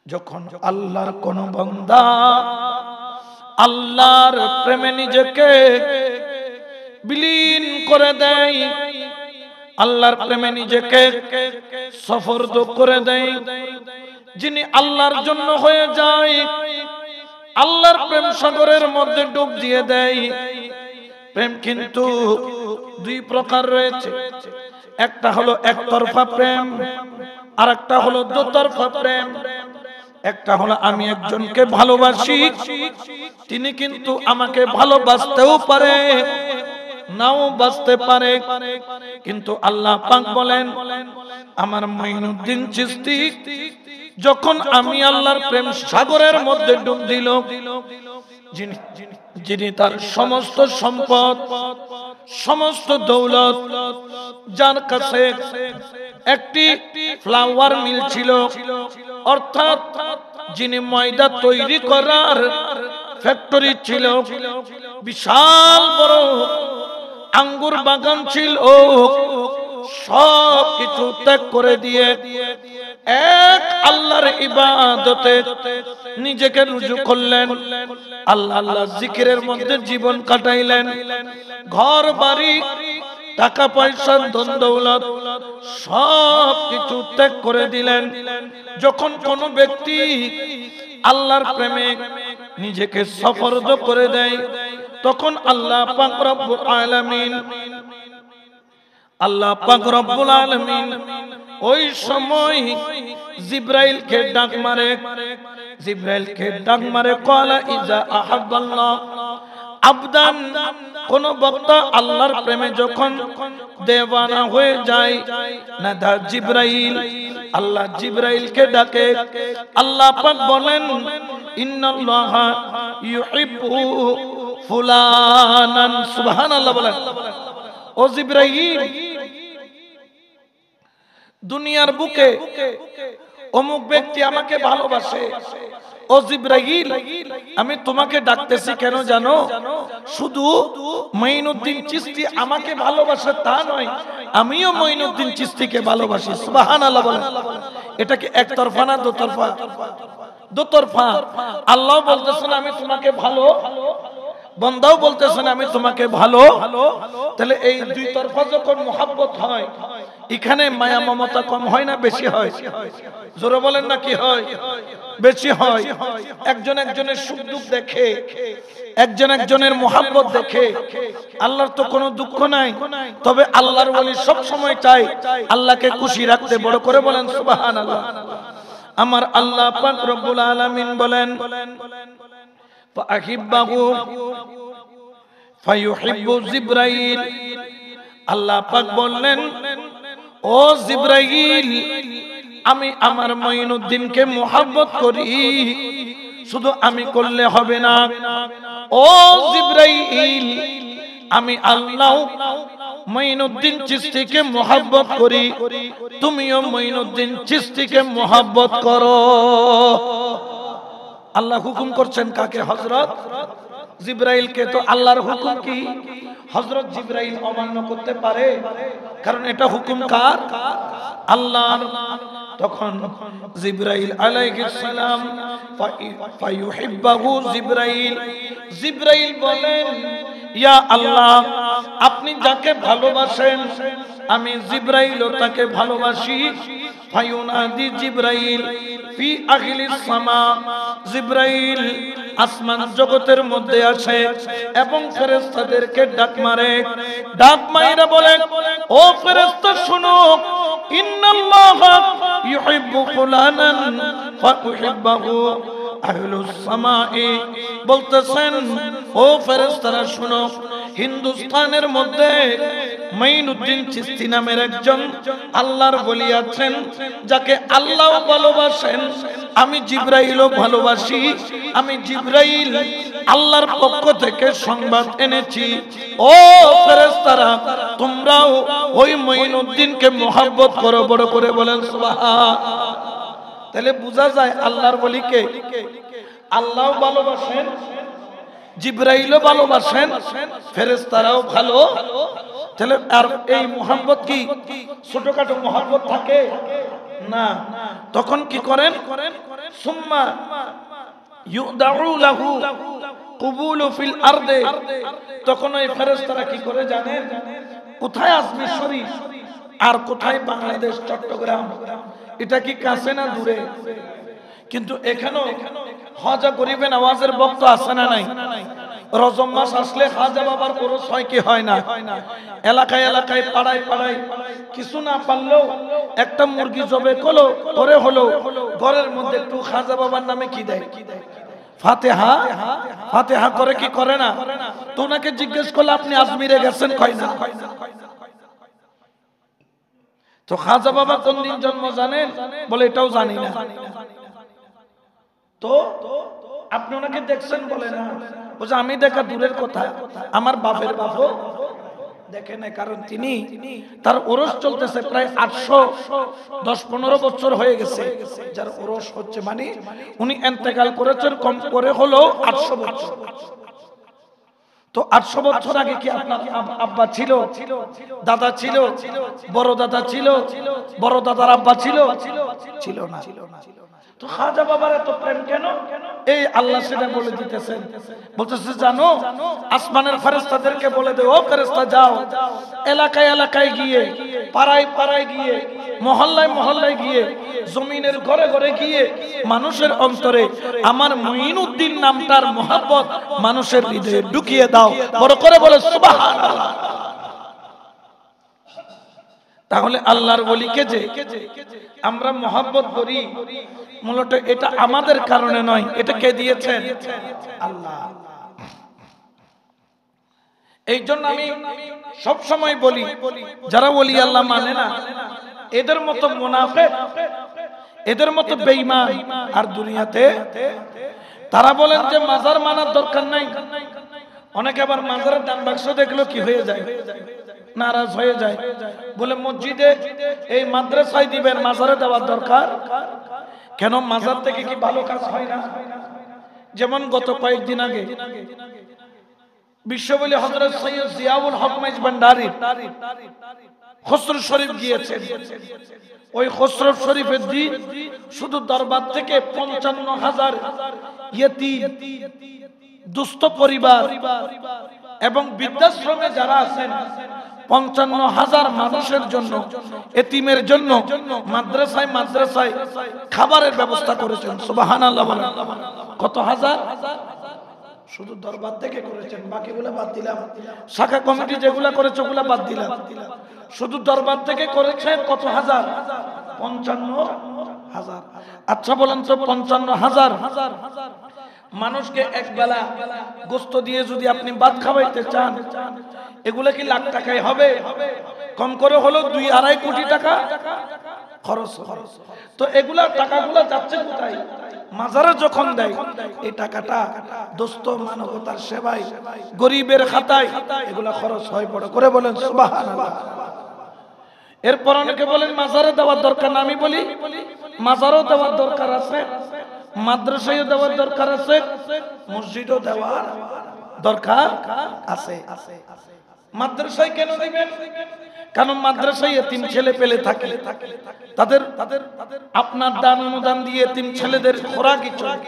যখন আল্লাহর কোন বান্দা আল্লাহর প্রেমে নিজেকে বিলীন করে দেয়, আল্লাহর প্রেমে নিজেকে সফরদ করে দেয়, যিনি আল্লাহর জন্য হয়ে যায়, আল্লাহর প্রেম সাগরের মধ্যে ডুব দিয়ে দেয়। প্রেম কিন্তু দুই প্রকার রয়েছে, একটা হলো একতরফা প্রেম, আর একটা হলো দোতরফা প্রেম। একটা হলো আমি একজনকে ভালোবাসি, তিনি কিন্তু আমাকে ভালোবাসতেও পারে, নাও বাসতে পারে। কিন্তু আল্লাহ পাক বলেন, আমার মঈনুদ্দিন চিশতি যখন আমি আল্লাহর প্রেম সাগরের মধ্যে ডুব দিল, যিনি তার সমস্ত সম্পদ, সমস্ত দৌলত, যার কাছে একটি ফ্লাওয়ার মিল ছিল, অর্থাৎ যিনি ময়দা তৈরি করার ফ্যাক্টরি ছিল, বিশাল বড় আঙ্গুর বাগান ছিল, সব কিছু ত্যাগ করে দিয়ে এক আল্লাহর ইবাদতে নিজেকে রুজু করলেন, আল্লাহ আল্লাহ জিকিরের মধ্যে জীবন কাটাইলেন, ঘর বাড়ি টাকা পয়সা ধন দৌলত সব কিছু ত্যাগ করে দিলেন। যখন কোন ব্যক্তি আল্লাহর প্রেমে নিজেকে সফরদ করে দেয়, তখন আল্লাহ পাক রব্বুল আলামিন, আল্লাহ পাক রব্বুল আলামিন ওই সময় জিবরাইলকে ডাক মারে, জিবরাইলকে ডাক মারে, ক্বালা ইজা আহাব্বাল্লাহ আবদান, কোন বান্দা আল্লাহর প্রেমে যখন দেওয়ানা হয়ে যায়, নাদা জিবরাইল, আল্লাহ জিবরাইলকে ডাকে। আল্লাহ পাক বলেন, ইন্নাল্লাহা ইউহিব্বু ফুলানান, সুবহানাল্লাহ বলেন। ও জিবরাইল, দুনিয়ার বুকে অমুক ব্যক্তি আমাকে ভালোবাসে। ও জিবরাইল, আমি তোমাকে ডাকতেছি কেন জানো? শুধু মঈনুদ্দিন চিশতি আমাকে ভালোবাসে তা নয়, আমিও মঈনুদ্দিন চিশতিকে ভালোবাসি। সুবহানাল্লাহ বলেন। এটা কি একতরফা না দোতরফা? দোতরফা। আল্লাহ বলতেছেন আমি তোমাকে ভালো, বান্দাও বলতেছেন আমি তোমাকে ভালো। তাহলে এই দুই তরফা যখন মুহাব্বত হয়, এখানে মায়া মমতা কম হয় না বেশি হয়? জোরে বলেন না, কি হয়? বেশি হয়। একজন একজনের সুখ দুঃখ দেখে, একজন একজনের মুহাব্বত দেখে। আল্লাহর তো কোনো দুঃখ নাই, তবে আল্লাহর ওলি সব সময় চায় আল্লাহকে খুশি রাখতে। বড় করে বলেন সুবহানাল্লাহ। আমার আল্লাহ পাক রব্বুল আলামিন বলেন, ফাহিব্বাহু ফায়ুহিব্বু জিবরাইল, আল্লাহ পাক বললেন, ও জিবরাইল, আমি আমার মঈনুদ্দিনকে মুহাব্বত করি, শুধু আমি করলে হবে না। ও জিবরাইল, আমি আল্লাহ মঈনুদ্দিন চিশতিকে মুহাব্বত করি, তুমিও মঈনুদ্দিন চিশতিকে মুহাব্বত করো। আল্লাহ হুকুম করছেন কাকে? হযরত জিবরাইলকে। তো আল্লাহর হুকুম কি হযরত জিবরাইল অমান্য করতে পারে? কারণ এটা হুকুম কার? আল্লাহর। তখন জিবরাইল আলাইহিস সালাম ফায়ুহিব্বু জিবরাইল, জিবরাইল বলেন, ইয়া আল্লাহ, আপনি যাকে ভালোবাসেন আমি জিবরাইলও তাকে ভালোবাসি। ফায়ুনাদি জিবরাইল ফি আখিলিস সামা, জিবরাইল আসমান জগতের মধ্যে আছে এবং ফেরেশতাদেরকে ডাক মারে। ডাক মাইরা বলে, ও ফেরেশতা শুনো, ইন্নাল্লাহা ইউহিব্বু ফুলানান ফাউহিব্বুহু আহলুস সামাই। বলতেছেন, ও ফেরেশতারা শুনো, হিন্দুস্তানের মধ্যে মঈনুদ্দিন চিশতি নামের একজন আল্লাহর ওলি আছেন, যাকে আল্লাহ ভালোবাসেন, আমি জিবরাইলও ভালোবাসি। আমি জিবরাইল আল্লাহর পক্ষ থেকে সংবাদ এনেছি। ও ফেরেশতারা, তোমরাও ওই মঈনুদ্দিনকে মুহাব্বত করো। বড় করে বলেন সুবহান। তাহলে বোঝা যায় আল্লাহর ওলিকে আল্লাহ ভালোবাসেন, জিবরাইলও ভালোবাসেন, ফেরেশতারাও ভালো। তাহলে আর এই মুহাব্বত কি ছোটখাটো মুহাব্বত থাকে? না, তখন কি করেন? সুম্মা ইউদাউ লাহু কুবুলু ফিল আরদে, তখন ওই ফেরেশতারা কি করে জানেন? কোথায় আজমির শরীফ আর কোথায় বাংলাদেশ চট্টগ্রাম, এটা কি কাছে না দূরে? কিন্তু এখানেও খাজা গরিবে নওয়াজের ভক্ত আছে না নাই? রজব মাস আসলে খাজা বাবার ওরস হয় কি হয় না? এলাকায় এলাকায় পাড়ায় পাড়ায় কিছু না পারলেও একটা মুরগি জবে করে হলো ঘরের মধ্যে একটু খাজা বাবার নামে কি দেয়? ফাতেহা। ফাতেহা করে কি করে না? তো ওনাকে জিজ্ঞেস করলে আপনি আজমিরে গেছেন, কয় না। তো খাজা বাবা কোন দিন জন্ম জানেন? বলে এটাও জানি না। তো আপনি ওনাকে দেখছেন? বলে না। বলছে আমি দেখা দূরের কথা, আমার বাপের বাপও দেখে না, কারণ তিনি তার ওরস চলতেছে প্রায় 810-15 বছর হয়ে গেছে, যার ওরস হচ্ছে, মানে উনি ইন্তেকাল করেছেন কম করে হলো 800 বছর। তো 800 বছর আগে কি আপনার আব্বা ছিল, দাদা ছিল, বড় দাদা ছিল, বড় দাদার আব্বা ছিল? ছিল না। তো খাজা বাবার এত প্রেম কেন? এই আল্লাহ সেটা বলে দিতেছেন। বলতেছে জানো, আসমানের ফেরেশতাদেরকে বলে দেও, ও ফেরেশতা যাও এলাকায় এলাকায় গিয়ে, পাড়ায় পাড়ায় গিয়ে, মহল্লায় মহল্লায় গিয়ে, জমিনের ঘরে ঘরে গিয়ে মানুষের অন্তরে আমার মুঈনুদ্দিন নামটার মহব্বত মানুষের হৃদয়ে ঢুকিয়ে দাও। বড় করে বলে সুবহানাল্লাহ। তাহলে আল্লাহর ওলিকে যে আমরা মহব্বত করি, মূলত এটা আমাদের কারণে নয়, এটা কে দিয়েছেন? আল্লাহ। এই জন্য আমি সব সময় বলি, যারা ওলি আল্লাহ মানে না, এদের মতো মুনাফিক, এদের মতো বেঈমান আর দুনিয়াতে। তারা বলেন যে মাজার মানার দরকার নাই। অনেকে আবার মাজারের দান বাক্স দেখলো কি হয়ে যায়? নারাজ হয়ে যায়। বলে মসজিদে এই মাদ্রাসায় দিবেন, মাজারে দেওয়ার দরকার কেন? মাজার থেকে কি ভালো কাজ হয় না? যেমন গত কয়েকদিন আগে বিশ্ববলি হযরত সৈয়দ জিয়াউল হক মাইজ ভান্ডারী খসরু শরীফ গিয়েছেন। ওই খসরু শরীফের দিন শুধু দরবার থেকে 55,000 ইয়েতিম, দুস্থ পরিবার এবং বৃদ্ধাশ্রমে যারা আছেন 55,000 মানুষের জন্য, এতিমের জন্য মাদ্রাসায় মাদ্রাসায় খাবারের ব্যবস্থা করেছেন। সুবহানাল্লাহ বলেন। কত হাজার? শুধু দরবার থেকে করেছেন, বাকিগুলো বাদ দিলাম। শাখা কমিটি যেগুলা করেছে ওগুলা বাদ দিলাম। শুধু দরবার থেকে করেছেন কত হাজার? 55,000। আচ্ছা বলেন তো 55,000 মানুষকে এক বেলা গোস্ত দিয়ে যদি আপনি ভাত খাওয়াইতে চান, এগুলা কি লাখ টাকায় হবে? কম করে হলো 2-2.5 কোটি টাকা খরচ। তো এগুলা টাকাগুলা যাচ্ছে কোথায়? মাজারে যখন দেয় এই টাকাটা দোস্ত মানবতার সেবায়, গরিবের খাতায় এগুলা খরচ হয়। বড় করে বলেন সুবহানাল্লাহ। এরপর অনেকে বলেন মাজারে দেওয়ার দরকার না। আমি বলি মাজারও দেওয়ার দরকার আছে, মাদ্রাসায়ও দেওয়ার দরকার আছে, মসজিদও দেওয়ার দরকার আছে। মাদ্রাসায় কেন দিবেন? কারণ মাদ্রাসায় এতিম ছেলে পেলে থাকে, তাদের আপনার দান অনুদান দিয়ে এতিম ছেলেদের খোরাকি চলে।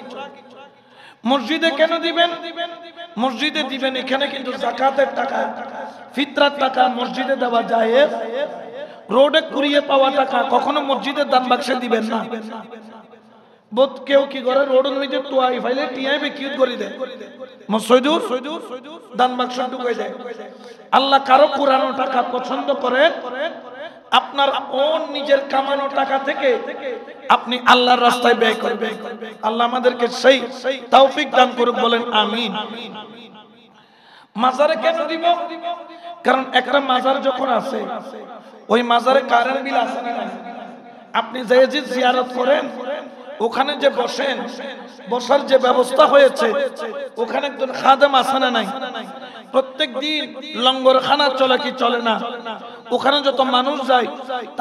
মসজিদে কেন দিবেন? মসজিদে দিবেন এখানে কিন্তু যাকাতের টাকা, ফিতরার টাকা মসজিদে দেওয়া যায়। রোডে কুড়িয়ে পাওয়া টাকা কখনো মসজিদের দান বাক্সে দিবেন না। বোধ কেউ কি করে রোডের মধ্যে তোয়াই ফাইলে টিয়াই বিক্রি করে দেয়, মসজিদুর দান বাক্স ঢুকাই দেয়। আল্লাহ কারো পুরানো টাকা পছন্দ করে, আপনার ওন নিজের কামানো টাকা থেকে আপনি আল্লাহর রাস্তায় ব্যয় করবেন। আল্লাহ আমাদেরকে সেই তৌফিক দান করুক, বলেন আমিন। মাজারে কেন দিব? কারণ একটা মাজার যখন আছে, ওই মাজারে কারেন্ট বিল আছে না? আপনি যে জিয়ারত করেন, ওখানে যে বসেন, বসার যে ব্যবস্থা হয়েছে, ওখানে একজন খাদেম আছে না নাই? প্রত্যেক দিন লঙ্গরখানা চলে কি চলে না? ওখানে যত মানুষ যায়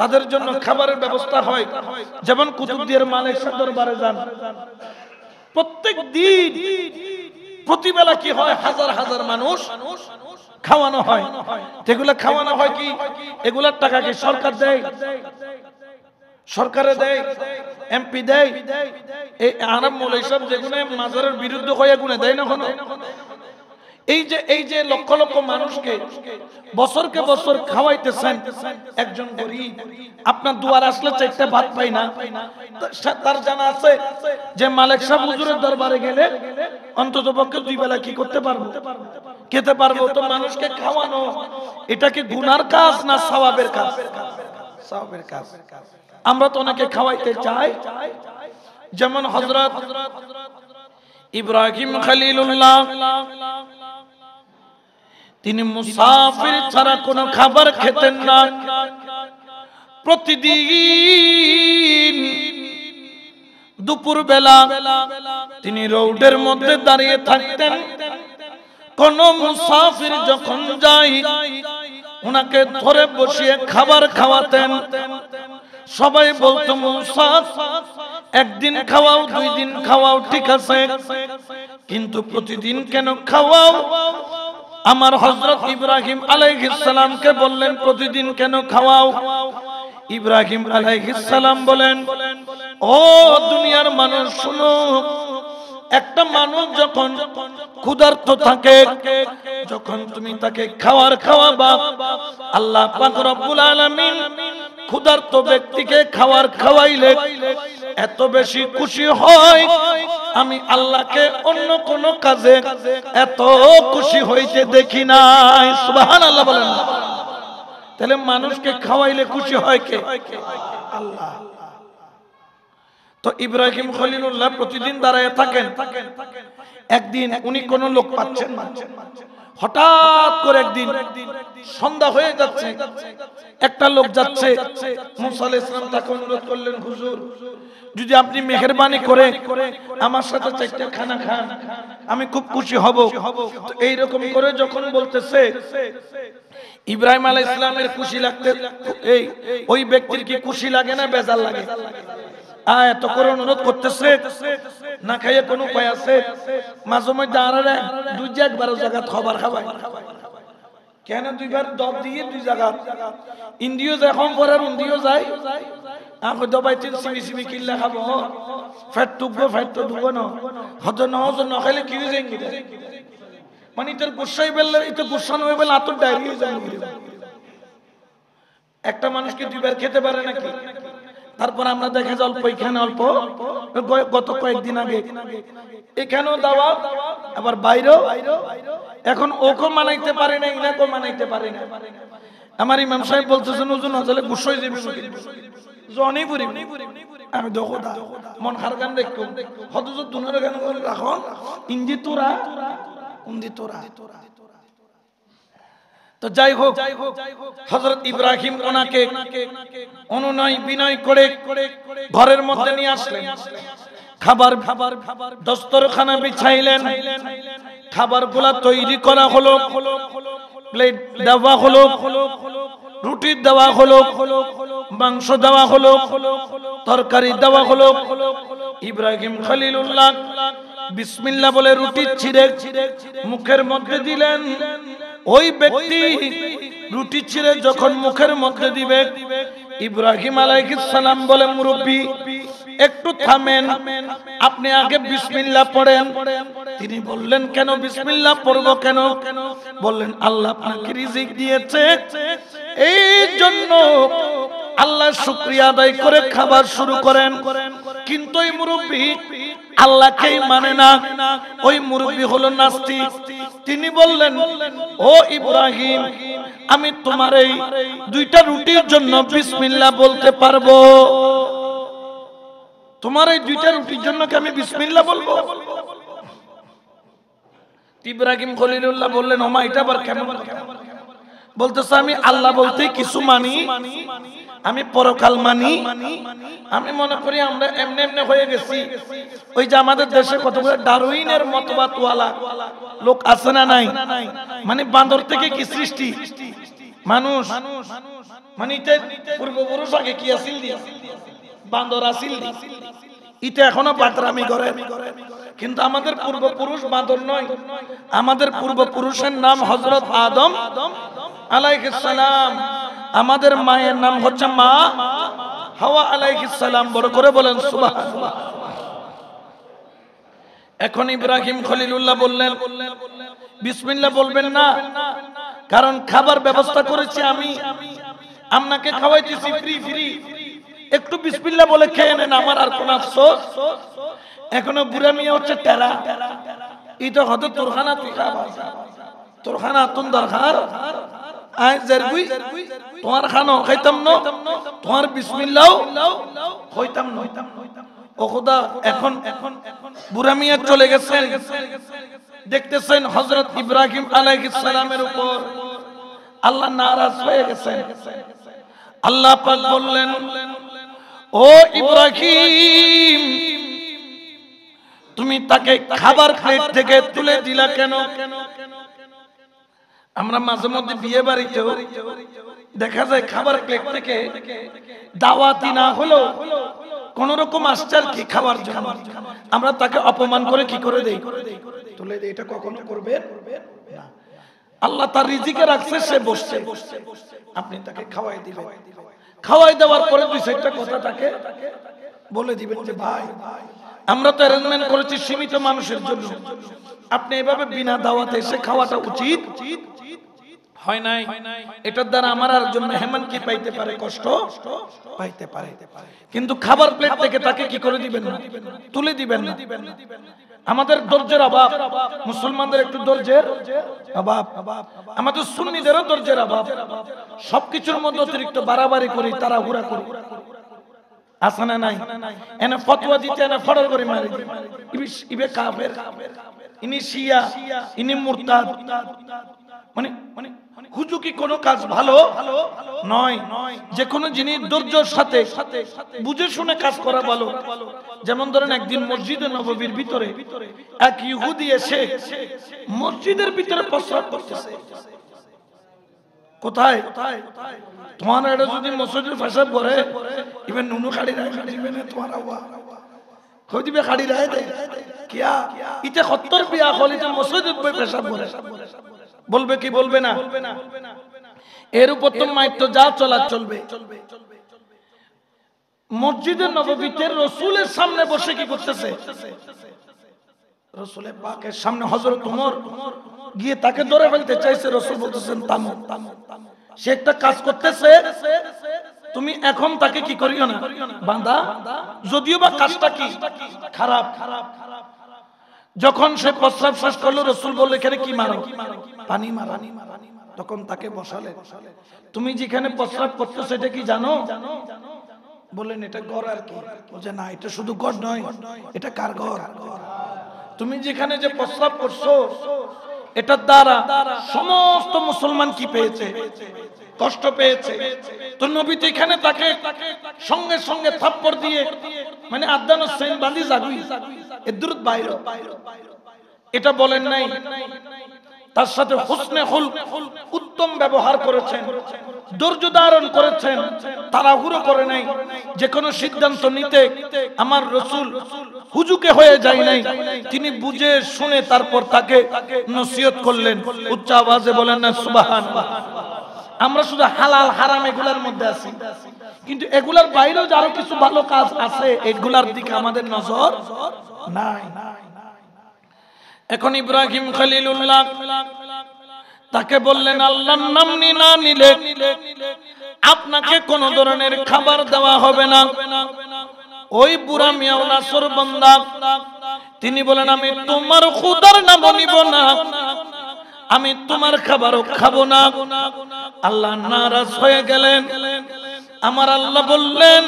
তাদের জন্য খাবারের ব্যবস্থা হয়। যেমন কুতুবদিয়ার মালিক শাহ দরবারে যান, প্রত্যেক দিন প্রতিবেলা কি হয়? হাজার হাজার মানুষ খাওয়ানো হয়। এগুলা খাওয়ানো হয় কি? এগুলার টাকা কি সরকার দেয়? সরকারে দেয়, এমপি দেয়, এই আরব মৌলাই সব যেগুলো মাজারের বিরুদ্ধে হয়ে গুনে দেয় না কোনো। এই যে লক্ষ লক্ষ মানুষকে বছরকে বছর খাওয়াইতেছেন, একজন গরিব আপনার দুয়ার আসলে চারটা ভাত পাই না, তার জানা আছে যে মালিক সাহেব হুজুরের দরবারে গেলে অন্তত পক্ষে 2 বেলা কি করতে পারবো, খেতে পারবো। তো মানুষকে খাওয়ানো এটা কি গুনার কাজ না সওয়াবের কাজ? সওয়াবের কাজ। আমরা তো অনেকে খাওয়াইতে চাই, যেমন হযরত ইব্রাহিম খলিলুল্লাহ, তিনি মুসাফির ছাড়া কোনো খাবার খেতেন না। প্রতিদিন দুপুর বেলা তিনি রোডের মধ্যে দাঁড়িয়ে থাকতেন। কোন মুসাফির যখন যায় ওনাকে ধরে বসিয়ে খাবার খাওয়াতেন। সবাই বলতো মুসাফির একদিন খাওয়াও, 2 দিন খাওয়াও, ঠিক আছে, কিন্তু প্রতিদিন কেন খাওয়াও? আমার হযরত ইব্রাহিম আলাইহিস সালামকে বললেন প্রতিদিন কেন খাওয়াও? ইব্রাহিম আলাইহিস সালাম বলেন, ও দুনিয়ার মানুষ শুনো, একটা মানুষ যখন ক্ষুধার্ত থাকে, যখন তুমি তাকে খাওয়াবা, আল্লাহ পাক রব্বুল আলামিন ক্ষুধার্ত ব্যক্তিকে খাওয়াইলে এত বেশি খুশি হয়, আমি আল্লাহকে অন্য কোন কাজে এত খুশি হইতে দেখি নাই। সুবহানাল্লাহ বলেন। তাহলে মানুষকে খাওয়াইলে খুশি হয় কে? আল্লাহ। তো ইব্রাহিম খলিলুল্লাহ প্রতিদিন দাঁড়ায় থাকেন। একদিন উনি কোন লোক পাচ্ছেন না, হঠাৎ করে একদিন সন্ধ্যা হয়ে যাচ্ছে, একটা লোক যাচ্ছে। মুসা আলাইহিস সালাম তাকে অনুরোধ করলেন, হুজুর যদি আপনি মেহেরবানি করে আমার সাথে 4টা খানা খান আমি খুব খুশি হব। তো এইরকম করে যখন বলতেছে, ইব্রাহিম আলাইহিস সালামের খুশি লাগতে, ওই ব্যক্তির কি খুশি লাগে না বেজার লাগে? এত করে অনুরোধ করতেছে, না খাইয়ে কোন উপায় আছে? মাঝে মধ্যে আনারে 2-1 জায়গা খাবার খাওয়ায়, কেন 2 বার দব দিয়ে 2 জায়গা ইন্ডিও যায়, এখন পরে ইন্ডিও যায়, আমি দবাইতে সিবি কিল্লা খাবো, ফ্যাট টুকবো, ফ্যাট তো ডুবো না, হজর না খাইলে কি হয়ে যায়? মানে তোর গুসাই বেললে, এটা গুসা নয় বেলে আতর ডায়রি হয়ে যায়। একটা মানুষকে 2 বার খেতে পারে নাকি? তারপর আমরা দেখে অল্প, এখানে অল্প, গত কয়েকদিন আগে এখানেও দাওয়াত, আবার বাইরেও। এখন ওকে মানাইতে পারে না, ইনাকেও মানাইতে পারে না। আমার ইমাম সাহেব বলতেছেন, হুজুর না চলে গুসাই যাবে, জনি পুরি। আমি দেখো দা মন খার গান দেখো, হযরত দুনার গান করে রাখো, ইন্দি তোরা উন্দি তোরা। তো যাই হোক, হযরত ইব্রাহিম ওনাকে অনুনয় বিনয় করে ঘরের মধ্যে নিয়ে আসলেন। খাবার দস্তরখানা বিছাইলেন, খাবারগুলা তৈরি করা হলো, প্লেট দেওয়া হলো, রুটি দেওয়া হলো, মাংস দেওয়া হলো, তরকারি দেওয়া হলো। ইব্রাহিম খলিলুল্লাহ বিসমিল্লাহ বলে রুটি ছিঁড়ে মুখের মধ্যে দিলেন। ওই ব্যক্তি রুটি ছিঁড়ে যখন মুখের মধ্যে দিবে, ইব্রাহিম আলাইহিস সালাম বলে, মুরব্বি একটু থামেন, আপনি আগে বিসমিল্লাহ পড়েন। তিনি বললেন, কেন বিসমিল্লাহ পড়ব কেন? বললেন, আল্লাহ আপনাকে রিজিক দিয়েছে, এই জন্য আল্লাহর শুকরিয়া আদায় করে খাবার শুরু করেন। কিন্তু ওই মুরব্বি আল্লাহকেই মানে না, ওই মুরব্বি হলো নাস্তিক। তিনি বললেন, ও ইব্রাহিম, আমি তোমার এই 2টা রুটির জন্য বিসমিল্লাহ বলতে পারবো? তোমার এই 2টা রুটির জন্য কি আমি বিসমিল্লাহ বলবো? ইব্রাহিম খলিলুল্লাহ বললেন, ওমা এটা আবার কেমন? বলতেছে, আমি আল্লাহ বলতে কিছু মানি, আমি পরকাল মানি। আমি মনে করি আমরা এমনি এমনি হয়ে গেছি। ওই যে আমাদের দেশে কতগুলো ডারউইনের মতবাদওয়ালা লোক আছে না নাই? মানে বান্দর থেকে কি সৃষ্টি মানুষ? মানে এটা পূর্বপুরুষ আগে কি আছিল? বান্দর আছিল। এটা এখনো বাতরামি করে, কিন্তু আমাদের পূর্বপুরুষ বান্দর নয়। আমাদের পূর্বপুরুষের নাম হযরত আদম আলাইহিস সালাম। আমাদের মায়ের নাম হচ্ছে মা হাওয়া আলাইহিস সালাম। বড় করে বলেন সুবহানাল্লাহ। এখন ইব্রাহিম খলিলুল্লাহ বললেন বিসমিল্লাহ বলবেন না, কারণ খাবার ব্যবস্থা করেছি আমি, আপনাকে খাওয়াইতেছি ফ্রি ফ্রি, একটু বিসমিল্লাহ বলে খেয়ে নেন, আমার আর কোন আফসোস। এখনো বুড়া মিয়া হচ্ছে টেরা, এটা হয়তো তোরখানা তুই খাবার, তোরখানা তুন দরকার আয় জারগুই তোমার খানো খাইতাম না, তোমার বিসমিল্লাহ হইতাম না। ও খোদা, এখন বুড়া মিয়া চলে গেছেন, দেখতেছেন হযরত ইব্রাহিম আলাইহিস সালামের উপর আল্লাহ নারাজ হয়ে গেছেন। আল্লাহ পাক বললেন, ও ইব্রাহিম, তুমি তাকে খাবার প্লেট থেকে তুলে দিলা কেন? আমরা মাঝে মধ্যে বিয়ে বাড়িতেও দেখা যায় খাবার প্লেট থেকে দাওয়াতি না হলো কোন রকম আসছে আর কি খাবার জন্য, আমরা তাকে অপমান করে কি করে দেই, তুলে দেই। এটা কখনো করবে না। আল্লাহ তার রিজিকে রাখছে, সে বসছে, আপনি তাকে খাওয়াই দিবেন। খাওয়াই দেওয়ার পরে দুই চারটা কথা তাকে বলে দিবেন যে ভাই, আমরা তো অ্যারেঞ্জমেন্ট করেছি সীমিত মানুষের জন্য, আপনি এভাবে বিনা দাওয়াতে এসে খাওয়াটা উচিত হয় নাই। এটার দ্বারা আমার আর জন্য মেহমান কি পাইতে পারে, কষ্ট পাইতে পারে। কিন্তু খাবার প্লেট থেকে তাকে কি করে দিবেন না, তুলে দিবেন না। আমাদের ধৈর্যের অভাব, মুসলমানদের একটু ধৈর্যের অভাব, আমাদের সুন্নিদেরও ধৈর্যের অভাব। সবকিছুর মধ্যে অতিরিক্ত বাড়াবাড়ি করি, তাড়াহুড়া করি, আছে না নাই? এনে ফতোয়া দিতে এনে ফড়র করে মারি, ইবে কাফের, ইনি শিয়া, ইনি মুরতাদ। মানে হুজু কি কোনো কাজ ভালো নয়, যে কোনো জিনিস ধৈর্যের সাথে বুঝে শুনে কাজ করা ভালো। যেমন ধরেন একদিন মসজিদে নববীর ভিতরে এক ইহুদি এসে মসজিদের ভিতরে প্রস্রাব করতেছে। কোথায়? তোমার এটা যদি মসজিদের পেশাব করে, ইভেন নুনু খাড়ি রায় দিবে না, তোমার আওয়া কই দিবে খাড়ি রায় দে কিয়া ইতে ৭০ বিয়া হলিতে মসজিদের বই পেশাব করে, বলবে কি বলবে না? এর উপর তো মাইর তো যা চলা চলবে। মসজিদের নববীতে রাসূলের সামনে বসে কি করতেছে? রাসূলের পাকের সামনে হযরত ওমর গিয়ে তাকে ধরে ফেলতে চাইছে, রাসূল বলতেছেন থামো, সে একটা কাজ করতেছে, তুমি এখন তাকে কি করিও না বাঁধা, যদিও বা কাজটা কি খারাপ। যখন সে প্রস্রাব শেষ করলো, রাসূল বললেন এখানে কি মারো? পানি মারো। তখন তাকে বসালে, তুমি যেখানে প্রস্রাব করতেছো সেটা কি জানো? বললেন এটা ঘর আর কি। বলছে না, এটা শুধু ঘর নয়, এটা কার ঘর? তুমি যেখানে যে প্রস্রাব করছো এটার দ্বারা সমস্ত মুসলমান কি পেয়েছে? কষ্ট পেয়েছে। তো নবী তো এখানে তাকে সঙ্গে সঙ্গে থাপ্পড় দিয়ে মানে আদানো সেন বাঁধি জাগুই এদুরত বাইরে, এটা বলেন নাই। তার সাথে হুসনে খুলক, উত্তম ব্যবহার করেছেন, ধৈর্য ধারণ করেছেন, তাড়াহুড়ো করে নাই। যে কোনো সিদ্ধান্ত নিতে আমার রাসূল হুজুকে হয়ে যায় নাই, তিনি বুঝে শুনে তারপর তাকে নসিহত করলেন। উচ্চ আওয়াজে বলেন না সুবহানাল্লাহ। আমরা শুধু হালাল হারাম এগুলার মধ্যে আছি, কিন্তু এগুলার বাইরেও আরো কিছু ভালো কাজ আছে, এগুলার দিকে আমাদের নজর নাই। এখন ইব্রাহিম খলিলুল্লাহ তাকে বললেন, আল্লাহর নাম না নিলে আপনাকে কোন ধরনের খাবার দেওয়া হবে না। ওই বুড়া মিয়া নাসর বান্দা তিনি বলেন, আমি তোমার খোদার নাম নিব না, আমি তোমার খাবারও খাবো না। আল্লাহ নারাজ হয়ে গেলেন। আমার আল্লাহ বললেন,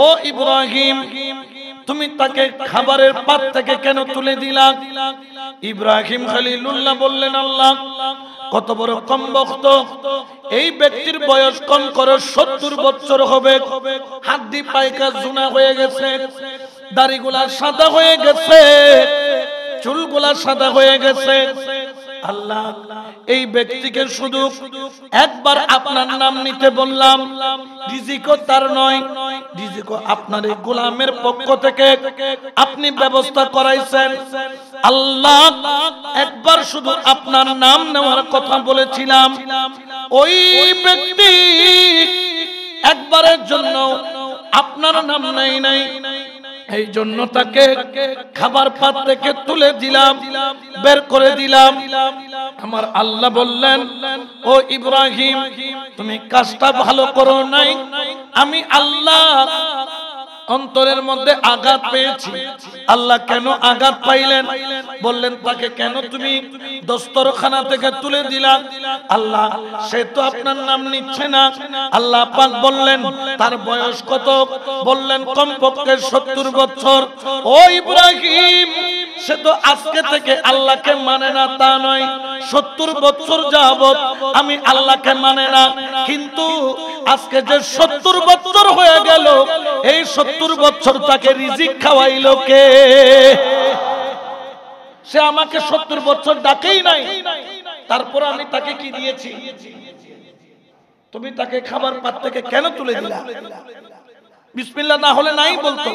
ও ইব্রাহিম, তুমি তাকে খাবারের পাত থেকে কেন তুলে দিলা? ইব্রাহিম খলিলুল্লাহ বললেন, আল্লাহ কত বড় কম বক্ত, এই ব্যক্তির বয়স কম করে ৭০ বছর হবে, হাড্ডি পায়কা জুনা হয়ে গেছে, দাড়িগুলা সাদা হয়ে গেছে, চুলগুলা সাদা হয়ে গেছে। আল্লাহ এই ব্যক্তিকে শুধু একবার আপনার নাম নিতে বললাম, রিজিকও তার নয়, রিজিকও আপনার এই গোলামের পক্ষ থেকে আপনি ব্যবস্থা করাইছেন। আল্লাহ একবার শুধু আপনার নাম নেওয়ার কথা বলেছিলাম, ওই ব্যক্তি একবারের জন্য আপনার নাম নাই, এই জন্য তাকে খাবার পাত থেকে তুলে দিলাম, বের করে দিলাম। আমার আল্লাহ বললেন, ও ইব্রাহিম, তুমি কাজটা ভালো করো নাই। আমি আল্লাহ অন্তরের মধ্যে আঘাত পেয়েছি। আল্লাহ কেন আঘাত পাইলেন? বললেন, তাকে কেন তুমি দস্তরখানা থেকে তুলে দিলা? আল্লাহ, সে তো আপনার নাম নিচ্ছে না। আল্লাহ পাক বললেন, তার বয়স কত? বললেন, কমপক্ষে 70 বছর। ও ইব্রাহিম, সে তো আজকে থেকে আল্লাহকে মানে না তা নয়, 70 বছর যাবত আমি আল্লাহকে মানে না। কিন্তু আজকে যে 70 বছর হয়ে গেল, এই 70 বছর তাকে রিজিক খাওয়াইলো কে? সে আমাকে 70 বছর ডাকেই নাই, তারপর আমি তাকে কি দিয়েছি? তুমি তাকে খাবার পাত থেকে কেন তুলে দিলা? বিসমিল্লাহ না হলে নাই বলতো।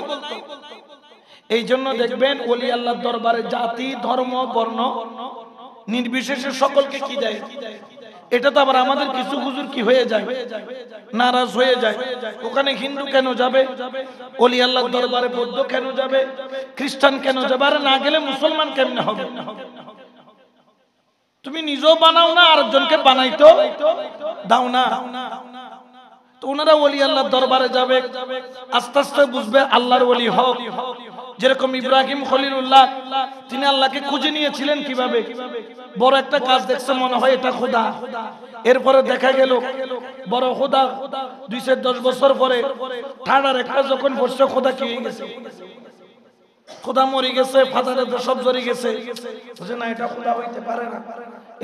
এই জন্য দেখবেন ওলি আল্লাহর দরবারে জাতি, ধর্ম, বর্ণ নির্বিশেষে সকলকে কি দেয়। এটা তো আবার আমাদের কিছু হুজুর কি হয়ে যায়, নারাজ হয়ে যায়। ওখানে হিন্দু কেন যাবে? ওলি আল্লাহর দরবারে বৌদ্ধ কেন যাবে? খ্রিস্টান কেন যাবে? আর না গেলে মুসলমান কেমনে হবে? তুমি নিজেও বানাও না, আরেকজনকে বানাইতো দাও না। তো ওনারা ওলি আল্লাহর দরবারে যাবে, আস্তে আস্তে বুঝবে আল্লাহর ওলি হক। যেরকম ইব্রাহিম খলিলুল্লাহ, তিনি আল্লাহকে খুঁজে নিয়েছিলেন কিভাবে? বড় একটা কাজ দেখছে, মনে হয় এটা খোদা। এরপরে দেখা গেল বড় খোদা, 210 বছর পরে ঠাডার একটা যখন পড়ছে, খোদা কি হয়ে গেছে? খোদা মরে গেছে, ফাদারে সব জড়ে গেছে, বুঝে না, এটা খোদা হইতে পারে না।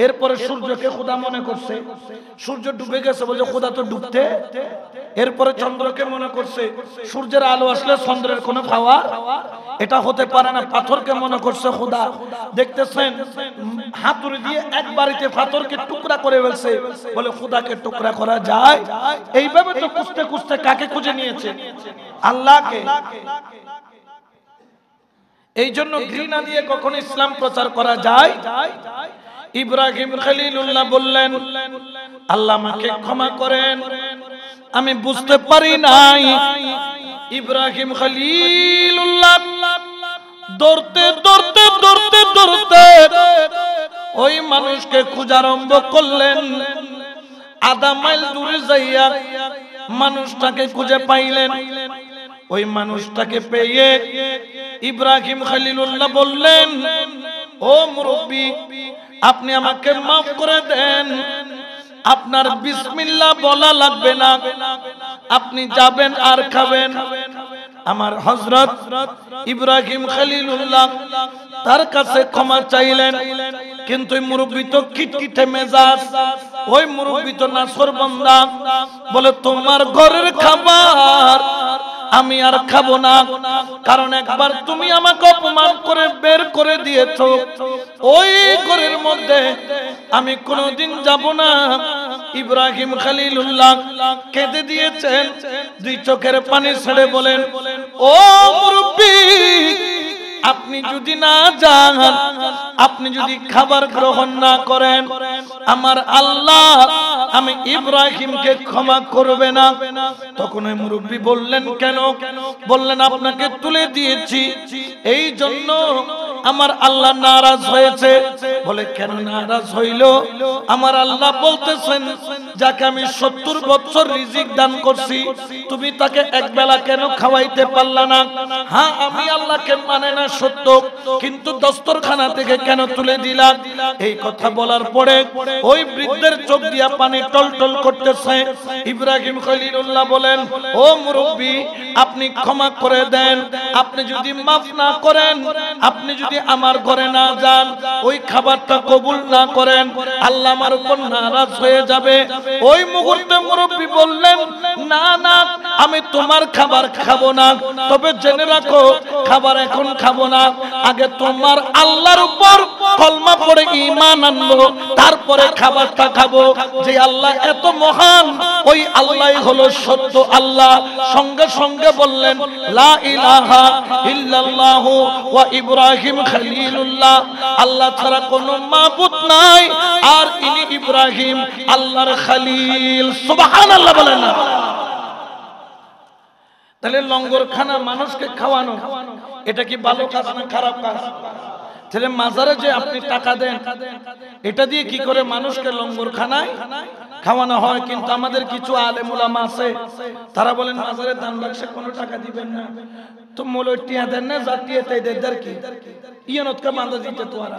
এরপরে সূর্যকে খোদা মনে করছে, সূর্য ডুবে গেছে, বলছে খোদা তো ডুবতে। এরপরে চন্দ্রকে মনে করছে, সূর্যের আলো আসলে চন্দ্রের কোনো পাওয়ার এটা হতে পারে না। পাথরকে মনে করছে খোদা। দেখতেছেন হাতুড়ি দিয়ে এক বাড়িতে পাথরকে টুকরা করে ফেলছে, বলে খোদাকে টুকরা করা যায়? এইভাবে তো খুঁজতে খুঁজতে কাকে খুঁজে নিয়েছে? আল্লাহকে। এই জন্য ঘৃণা দিয়ে কখনো ইসলাম প্রচার করা যায়? ইব্রাহিম খলিলুল্লাহ বললেন, আল্লাহ আমাকে ক্ষমা করেন, আমি বুঝতে পারি নাই। ইব্রাহিম খলিলুল্লাহ দৌড়তে দৌড়তে দৌড়তে দৌড়তে ওই মানুষকে খোঁজা আরম্ভ করলেন। আধা মাইল দূরে যাইয়া মানুষটাকে খুঁজে পাইলেন। ওই মানুষটাকে পেয়ে ইব্রাহিম খলিলুল্লাহ বললেন, ও মুরব্বি, আপনি আমাকে মাফ করে দেন, আপনার বিসমিল্লাহ বলা লাগবে না, আপনি যাবেন আর খাবেন। আমার হযরত ইব্রাহিম খলিলুল্লাহ তার কাছে ক্ষমা চাইলেন, কিন্তু ওই মুরব্বি তো খিটখিটে মেজাজ, ওই মুরব্বি তো নাছরবান্দা, বলে তোমার ঘরের খাবার আমি আর খাবো না, কারণ একবার তুমি আমাকে অপমান করে বের করে দিয়েছো, ওই ঘরের মধ্যে আমি কোনোদিন যাব না। ইব্রাহিম খলিলুল্লাহ কেঁদে দিয়েছেন, 2 চোখের পানি ছেড়ে বলেন, ও মুরব্বি, আপনি যদি না যান, আপনি যদি খাবার গ্রহণ না করেন, আমার আল্লাহ আমি ইব্রাহিমকে ক্ষমা করবে না। তখন ওই মুরব্বি বললেন, কেন? বললেন, আপনাকে তুলে দিয়েছি, এই জন্য আমার আল্লাহ নারাজ হয়েছে। বলে, কেন নারাজ হইল? আমার আল্লাহ বলতেছেন, যাকে আমি 70 বছর রিজিক দান করছি, তুমি তাকে একবেলা কেন খাওয়াইতে পারলা না? হ্যাঁ, আমি আল্লাহকে মানে না সত্য, কিন্তু দস্তরখানা থেকে কেন তুলে দিলা? এই কথা বলার পরে ওই বৃদ্ধের চোখ দিয়া পানি টলটল করতেছে। ইব্রাহিম খলিলুল্লাহ বলেন, ও মুরব্বি, আপনি ক্ষমা করে দেন, আপনি যদি মাফ না করেন, আপনি যদি আমার ঘরে না যান, ওই খাবারটা কবুল না করেন, আল্লাহ আমার উপর নারাজ হয়ে যাবে। ওই মুহূর্তে মুরব্বি বললেন, না না, আমি তোমার খাবার খাবো না, তবে জেনে রাখো, খাবার এখন খাবো না, আগে তোমার আল্লাহর উপর কলমা পড়ে ঈমান আনবো, তারপরে খাবারটা খাবো। যে আল্লাহ এত মহান, ওই আল্লাহই হলো সত্য আল্লাহ। সঙ্গে সঙ্গে বললেন, লা ইলাহা ইল্লাল্লাহু ওয়া ইব্রাহিম খলিলুল্লাহ, আল্লাহ ছাড়া কোনো মাবুদ নাই, আর ইনি ইব্রাহিম আল্লাহর খলিল। সুবহানাল্লাহ বলেন না? তাহলে লঙ্গরখানা মানুষকে খাওয়ানো এটা কি ভালো কাজ না খারাপ কাজ? তাহলে মাজারে যে আপনি টাকা দেন এটা দিয়ে কি করে মানুষকে লঙ্গরখানায় খাওয়ানো হয়? কিন্তু আমাদের কিছু আলেম উলামা আছে তারা বলেন মাজারে দান বাক্সে কোনো টাকা দিবেন না, তো মৌলবি টিয়া দেন না, জাতীয় তাই দেন কি ইয়ানতকে মান্দা দিতে তো আর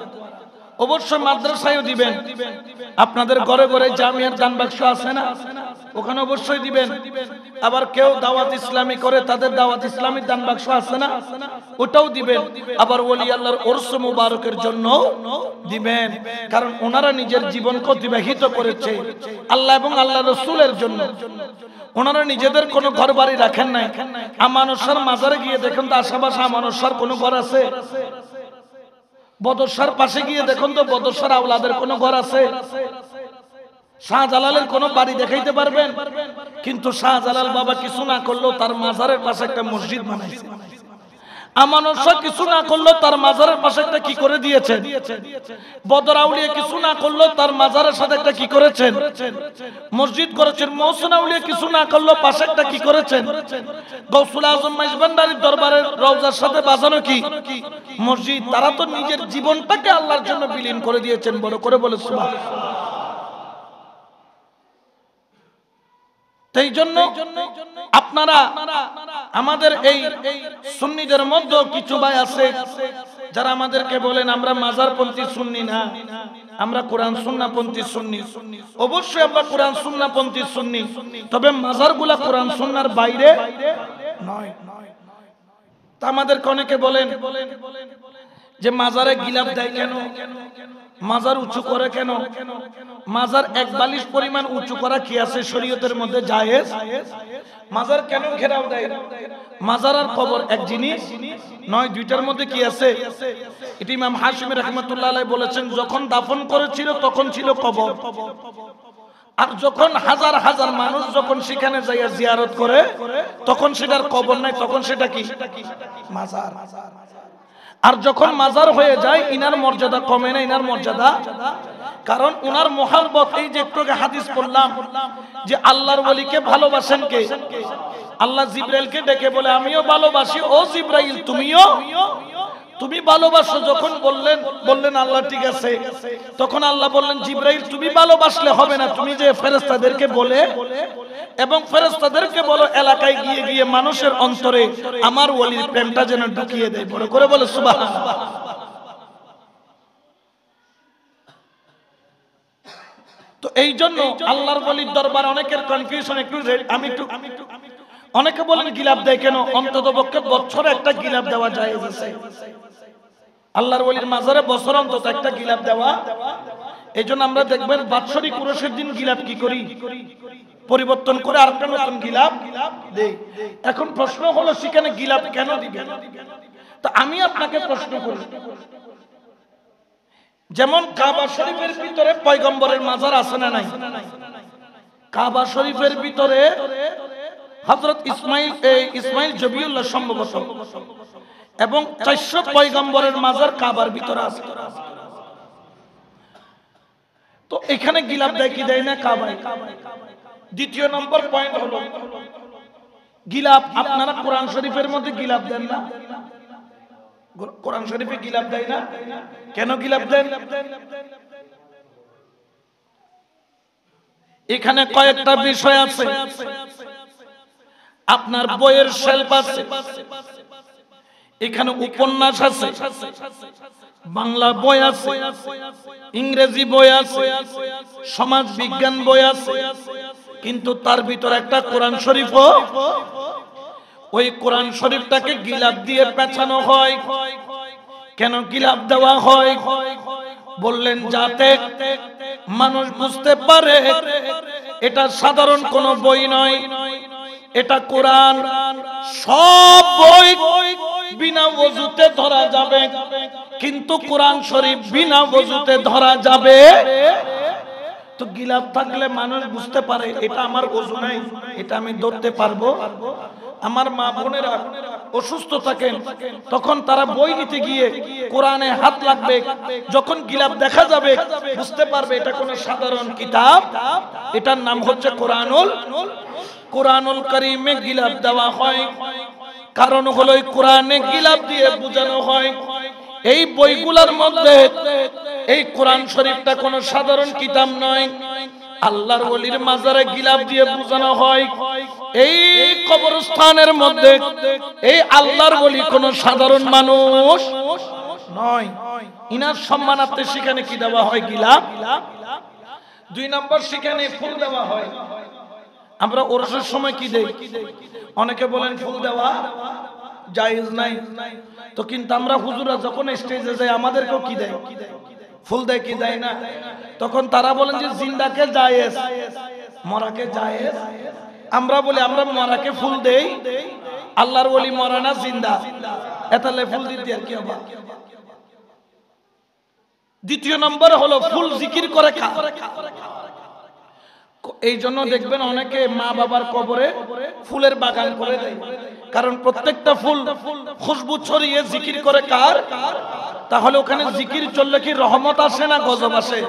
অবশ্যই মাদ্রাসায়ও দিবেন, আপনাদের ঘরে ঘরে জামিয়ার দান বাক্স আছে না, ওখানে অবশ্যই দিবেন। আবার কেউ দাওয়াত ইসলামী করে তাদের দাওয়াত ইসলামী দান বাক্স আছে না, ওটাও দিবেন। আবার ওলি আল্লাহর উরস মুবারকের জন্য দিবেন, কারণ ওনারা নিজের জীবনকে অতিবাহিত করেছে আল্লাহ এবং আল্লাহ রাসূলের জন্য। ওনারা নিজেদের কোনো ঘর বাড়ি রাখেন নাই। আমানসার মাজারে গিয়ে দেখেন তো আশেপাশে আমানসার কোনো ঘর আছে? বদরসার পাশে গিয়ে দেখুন তো বদরসার আওলাদের কোনো ঘর আছে? শাহজালালের কোনো বাড়ি দেখাইতে পারবেন? কিন্তু শাহজালাল বাবা কিছু না করলেও তার মাজারের পাশে একটা মসজিদ বানাইছে। আমানসা কিছু না করলেও তার মাজারের পাশে একটা কি করে দিয়েছেন? বদর আউলিয়া কিছু না করলেও তার মাজারের সাথে একটা কি করেছেন? মসজিদ করেছেন। মহসিন আউলিয়া কিছু না করলেও পাশে একটা কি করেছেন? গৌসুল আজম মাইজবান্ডারির দরবারের রওজার সাথে বাজানো কি মসজিদ। তারা তো নিজের জীবনটাকে আল্লাহর জন্য বিলীন করে দিয়েছেন। বড় করে বলে সুবহানাল্লাহ। এই জন্য আপনারা আমাদের এই সুন্নিদের মধ্যে কিছু ভাই আছে যারা আমাদেরকে বলেন আমরা মাজারপন্থী সুন্নি না, আমরা কোরআন সুন্নাহপন্থী সুন্নি। অবশ্যই আমরা কোরআন সুন্নাহপন্থী সুন্নি, তবে মাজারগুলা কোরআন সুন্নাহর বাইরে নয়। তা আমাদেরকে অনেকে বলেন যে মাজারে গিলাফ দেয় কেন, মাজার উঁচু করে কেন? মাজার এক বালিশ পরিমাণ উঁচু করা কি আছে শরীয়তের মধ্যে জায়েজ? মাজার কেন ঘেরাও দেয়? মাজার আর কবর এক জিনিস নয়, দুইটার মধ্যে কি আছে? এটি ইমাম হাশিমি রাহমাতুল্লাহ আলাইহি বলেছেন, যখন দাফন করেছিল তখন ছিল কবর, আর যখন হাজার হাজার মানুষ যখন সেখানে যাইয়া জিয়ারত করে তখন সেটার কবর নাই, তখন সেটা কি মাজার। আর যখন মাজার হয়ে যায় ইনার মর্যাদা কমে না, ইনার মর্যাদা, কারণ উনার মোহাব্বত। এই যে একটু আগে হাদিস পড়লাম যে আল্লাহর ওলিকে ভালোবাসেন কে? আল্লাহ জিবরাইলকে ডেকে বলে আমিও ভালোবাসি, ও জিবরাইল তুমি ভালোবাসো। যখন বললেন আল্লাহ ঠিক আছে, তখন আল্লাহ বললেন জিবরাইল তুমি ভালোবাসলে হবে না, তুমি যে ফেরেশতাদেরকে বলে এবং ফেরেশতাদেরকে বলো এলাকায় গিয়ে গিয়ে মানুষের অন্তরে আমার ওলির প্রেমটা যেন ঢুকিয়ে দেয়। বড় করে বলে সুবহানাল্লাহ। তো এই জন্য আল্লাহর ওলির দরবার অনেকের কনফিউশন একটু, অনেকে বলেন গিলাফ দেয় কেন? অন্ততপক্ষে বছরে একটা গিলাফ দেওয়া জায়েজ আছে। আল্লাহর ওলির মাজারে বছর অন্তত একটা গিলাফ দেওয়া। এই জন্য আমরা দেখবেন বাৎসরিক উরুসের দিন গিলাফ কি করি? পরিবর্তন করে আরেকটা নতুন গিলাফ দেই। এখন প্রশ্ন হলো সেখানে গিলাফ কেন দিবেন? তো আমি আপনাকে প্রশ্ন করি, যেমন কাবা শরীফের ভিতরে পয়গম্বরের মাজার আছে না নাই? কাবা শরীফের ভিতরে হযরত ইসমাইল জবিউল্লাহ সম্ভবত এবং 400 পয়গম্বরের মাজার কাবার ভিতরে আছে। তো এখানে গিলাফ দেয় কি দেয় না কাবায়? দ্বিতীয় নম্বর পয়েন্ট হলো গিলাফ। আপনারা কোরআন শরীফের মধ্যে গিলাফ দেন না? কোরআন শরীফে গিলাফ দেয় না কেন? গিলাফ দেন এখানে কয়েকটা বিষয় আছে। আপনার বইয়ের শেলফ আছে, এখানে উপন্যাস আছে, বাংলা বই আছে, ইংরেজি বই আছে, সমাজ বিজ্ঞান বই আছে, কিন্তু তার ভিতর একটা কোরআন শরীফও। ওই কোরআন শরীফটাকে গিলাফ দিয়ে পেঁচানো হয়। কেন গিলাফ দেওয়া হয়? বললেন যাতে মানুষ বুঝতে পারে এটা সাধারণ কোনো বই নয়, এটা কোরআন। সব বই বিনা ওযুতে ধরা যাবে, কিন্তু কোরআন শরীফ বিনা ওযুতে ধরা যাবে। তো গিলাফ থাকলে মানুষ বুঝতে পারে এটা আমার ওযু নাই, এটা আমি ধরতে পারবো। আমার মা বোনেরা অসুস্থ থাকেন, তখন তারা বই নিতে গিয়ে কোরআনে হাত লাগবে, যখন গিলাফ দেখা যাবে বুঝতে পারবে এটা কোনো সাধারণ কিতাব, এটার নাম হচ্ছে কোরআনুল কোরআনুল কারীমে গিলাফ দেওয়া হয়, কারণ হলো এই কোরআনে গিলাফ দিয়ে বোঝানো হয় এই বইগুলোর মধ্যে এই কোরআন শরীফটা কোনো সাধারণ কিতাব নয়। আল্লাহর ওলির মাজারে গিলাফ দিয়ে বোঝানো হয় এই কবরস্থানের মধ্যে এই আল্লাহর ওলি কোনো সাধারণ মানুষ নয়। ইনার সম্মানার্থে সেখানে কি দেওয়া হয়? গিলাফ। 2 নম্বর, সেখানে ফুল দেওয়া হয়। আমরা ওরসের সময় কি দেই? অনেকে বলেন ফুল দেওয়া জায়েজ নাই, তো কিন্তু আমরা হুজুরা যখন স্টেজে যাই আমাদেরকেও কি দেয়? ফুল দেয় কি দেয় না? তখন তারা বলেন যে জিন্দাকে জায়েজ, মরাকে জায়েজ। আমরা বলি আমরা মরাকে ফুল দেই, আল্লাহর ওলি মরা না জিন্দা, এতালে ফুল দিতে আর কি হবে? 2 নম্বর হলো ফুল জিকির করে খা। এই জন্য দেখবেন অনেকে মা বাবার কবরে ফুলের বাগান করে দেয়, কারণ প্রত্যেকটা ফুল খুশবু ছড়িয়ে জিকির করে কার? তাহলে ওখানে জিকির চললে কি রহমত আসে না গজব আসে?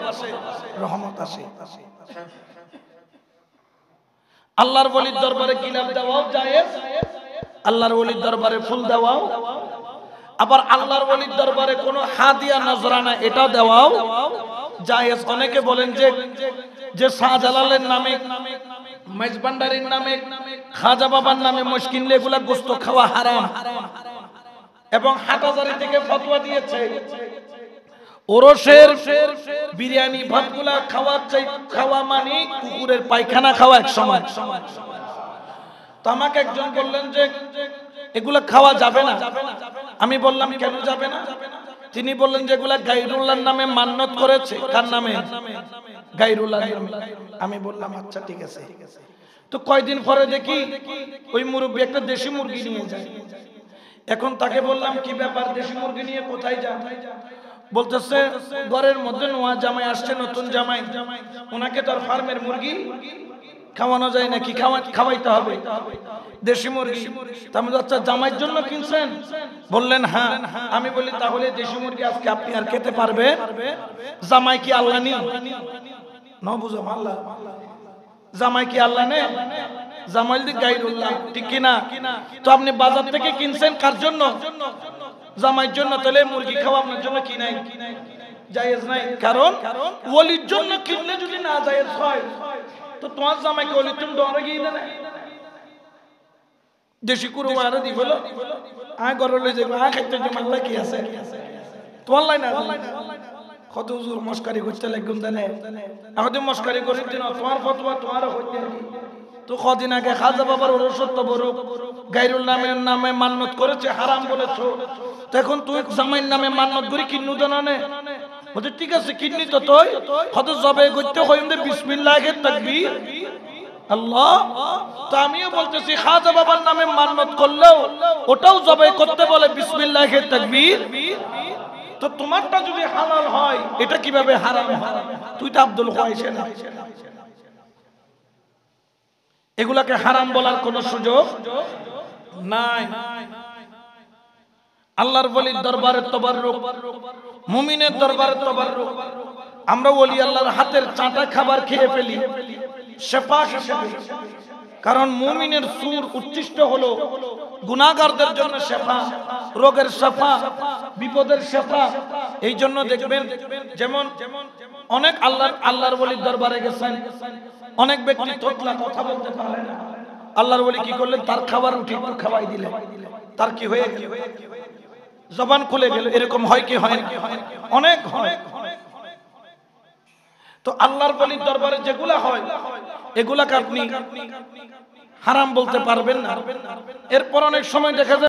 রহমত আসে। আল্লাহর ওলির দরবারে গিলাফ দেওয়াও জায়েজ, আল্লাহর ওলির দরবারে ফুল দেওয়াও, আবার আল্লাহর ওলির দরবারে কোনো হাদিয়া নজরানা এটা দেওয়াও জায়েজ। অনেকে বলেন যে শাহজালালের নামে, মেজবান্ডারির নামে, খাজা বাবার নামে মোষ কিনলে এগুলা গোশত খাওয়া হারাম, এবং হাটহাজারী থেকে ফতোয়া দিয়েছে ওরসের বিরিয়ানি ভাতগুলা খাওয়া মানে কুকুরের পায়খানা খাওয়া এক সমান। তো আমাকে একজন বললেন যে এগুলা খাওয়া যাবে না। আমি বললাম কেন যাবে না? তিনি বললেন যে এগুলা গায়রুল্লাহর নামে মান্নত করেছে। কার নামে? গায়রুল্লাহর নামে। আমি বললাম আচ্ছা ঠিক আছে। তো কয়দিন পরে দেখি ওই মুরব্বী একটা দেশি মুরগি নিয়ে যায়। এখন তাকে বললাম কি ব্যাপার, দেশি মুরগি নিয়ে কোথায় যান? বলতেছে ঘরের মধ্যে নোয়া জামাই আসছে, নতুন জামাই, ওনাকে তো আর ফার্মের মুরগি খাওয়ানো যায় নাকি, খাওয়াইতে হবে দেশি মুরগি। আমি আচ্ছা জামাইয়ের জন্য কিনছেন? বললেন হ্যাঁ। আমি বলি তাহলে দেশি মুরগি আজকে আপনি আর খেতে পারবে? জামাই কি আল্লাহ নি? না বুঝো আল্লাহ, জামাই কি আল্লাহ নে? জামাই দি গায়রুল্লাহ, ঠিক কিনা? তো আপনি বাজার থেকে কিনছেন কার জন্য? জামাইয়ের জন্য। তাহলে মুরগি খাওয়া আপনার জন্য কি নাই? জায়েজ নাই। কারণ ওলির জন্য কিনলে যদি না জায়েজ হয় তো তোমার জামাইকে ওলি তুমি ডরে গিয়ে দেন দেশি কুরু মারা দি বলো আয় ঘরে লই যাবে, আয় খাইতে যে মাল্লা কি আছে তোমার লাই না কত হুজুর মস্কারি করতে লাগুন জানে, এখন তুমি মস্কারি করি দিন তোমার ফতোয়া তোমার হইতে তো কদিন আগে খাজা বাবার ওরসত্ব বড় গায়রুল নামে মান্নত করেছে, হারাম বলেছো, তো এখন তুই জামাইয়ের নামে মান্নত করি কিন্নু জানানে বলতে ঠিক আছে কিডনি তো তুই কত জবে করতে হইন্দে বিসমিল্লাহির তাকবীর আল্লাহ। তো আমিও বলতেছি খাজা বাবার নামে মান্নত করলেও ওটাও জবে করতে বলে বিসমিল্লাহির তাকবীর। তো তোমারটা যদি হালাল হয় এটা কিভাবে হারাম হয়? তুই তো আব্দুল ওয়াইসে না। এগুলাকে হারাম বলার কোনো সুযোগ নাই। আল্লাহর ওলির দরবারে তাবাররুক, মুমিনের দরবারে তাবাররুক। আমরা ওলি আল্লাহর হাতের চাটা খাবার খেয়ে ফেলি শেফা হিসেবে, কারণ মুমিনের সুর উচ্ছিষ্ট হলো গুনাহগারদের জন্য শেফা, রোগের শেফা, বিপদের শেফা। এই জন্য দেখবেন যেমন অনেক আল্লাহর ওলির দরবারে গেছেন, অনেক ব্যক্তি তোতলা কথা বলতে পারে না, আল্লাহর ওলি কি করলেন তার খাবার উঠে একটু খাওয়াই দিলেন, তার কি হয়ে গেল? জবান খুলে গেল। এরকম হয় কি হয়? অনেক হয়। তো আল্লাহর ওলির দরবারে যেগুলা হয় এগুলাকে আপনি হারাম বলতে পারবেন না। এরপর অনেক সময় দেখা যায়